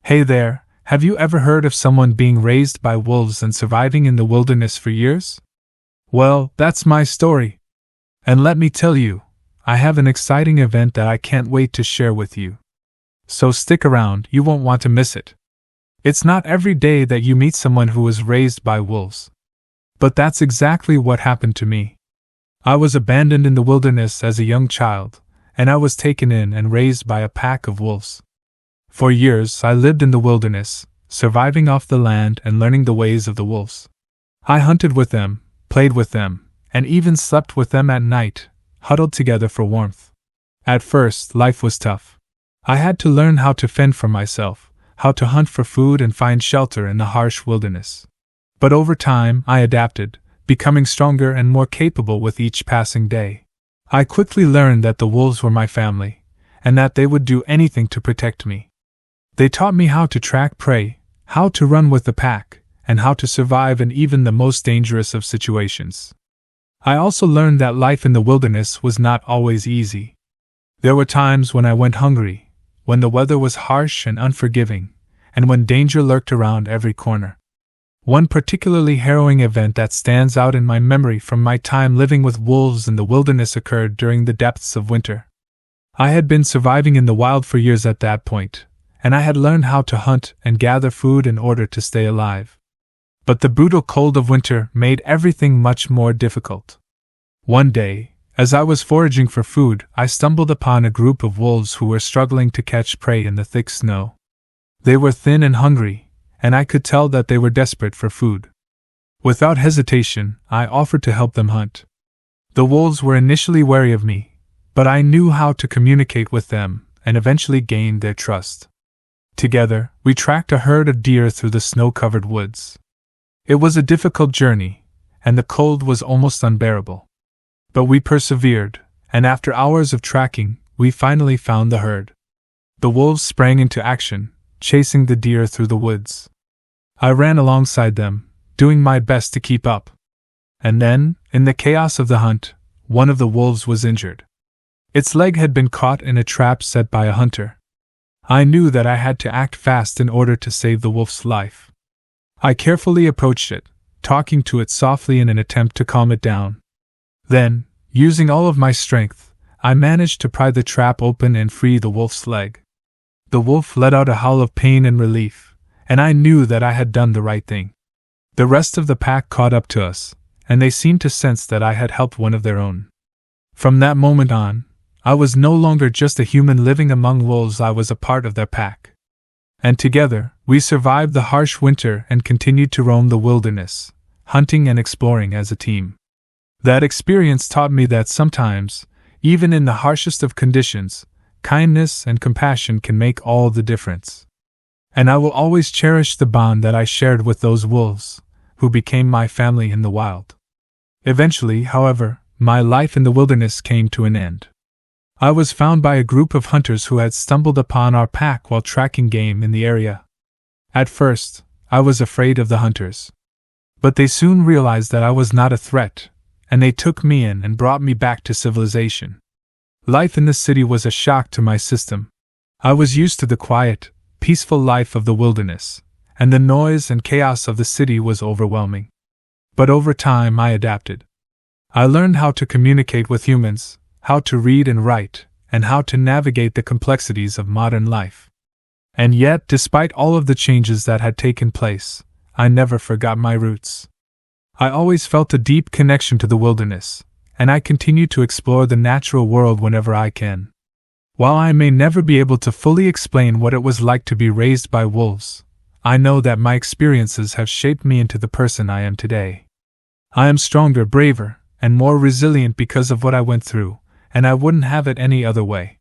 Hey there, have you ever heard of someone being raised by wolves and surviving in the wilderness for years? Well, that's my story. And let me tell you, I have an exciting event that I can't wait to share with you. So stick around, you won't want to miss it. It's not every day that you meet someone who was raised by wolves. But that's exactly what happened to me. I was abandoned in the wilderness as a young child, and I was taken in and raised by a pack of wolves. For years I lived in the wilderness, surviving off the land and learning the ways of the wolves. I hunted with them, played with them, and even slept with them at night, huddled together for warmth. At first, life was tough. I had to learn how to fend for myself, how to hunt for food and find shelter in the harsh wilderness. But over time, I adapted, becoming stronger and more capable with each passing day. I quickly learned that the wolves were my family, and that they would do anything to protect me. They taught me how to track prey, how to run with the pack, and how to survive in even the most dangerous of situations. I also learned that life in the wilderness was not always easy. There were times when I went hungry, when the weather was harsh and unforgiving, and when danger lurked around every corner. One particularly harrowing event that stands out in my memory from my time living with wolves in the wilderness occurred during the depths of winter. I had been surviving in the wild for years at that point, and I had learned how to hunt and gather food in order to stay alive. But the brutal cold of winter made everything much more difficult. One day, as I was foraging for food, I stumbled upon a group of wolves who were struggling to catch prey in the thick snow. They were thin and hungry, and I could tell that they were desperate for food. Without hesitation, I offered to help them hunt. The wolves were initially wary of me, but I knew how to communicate with them and eventually gained their trust. Together, we tracked a herd of deer through the snow-covered woods. It was a difficult journey, and the cold was almost unbearable. But we persevered, and after hours of tracking, we finally found the herd. The wolves sprang into action, chasing the deer through the woods. I ran alongside them, doing my best to keep up. And then, in the chaos of the hunt, one of the wolves was injured. Its leg had been caught in a trap set by a hunter. I knew that I had to act fast in order to save the wolf's life. I carefully approached it, talking to it softly in an attempt to calm it down. Then, using all of my strength, I managed to pry the trap open and free the wolf's leg. The wolf let out a howl of pain and relief, and I knew that I had done the right thing. The rest of the pack caught up to us, and they seemed to sense that I had helped one of their own. From that moment on, I was no longer just a human living among wolves, I was a part of their pack. And together, we survived the harsh winter and continued to roam the wilderness, hunting and exploring as a team. That experience taught me that sometimes, even in the harshest of conditions, kindness and compassion can make all the difference. And I will always cherish the bond that I shared with those wolves, who became my family in the wild. Eventually, however, my life in the wilderness came to an end. I was found by a group of hunters who had stumbled upon our pack while tracking game in the area. At first, I was afraid of the hunters. But they soon realized that I was not a threat, and they took me in and brought me back to civilization. Life in the city was a shock to my system. I was used to the quiet, peaceful life of the wilderness, and the noise and chaos of the city was overwhelming. But over time I adapted. I learned how to communicate with humans, how to read and write, and how to navigate the complexities of modern life. And yet, despite all of the changes that had taken place, I never forgot my roots. I always felt a deep connection to the wilderness, and I continue to explore the natural world whenever I can. While I may never be able to fully explain what it was like to be raised by wolves, I know that my experiences have shaped me into the person I am today. I am stronger, braver, and more resilient because of what I went through, and I wouldn't have it any other way.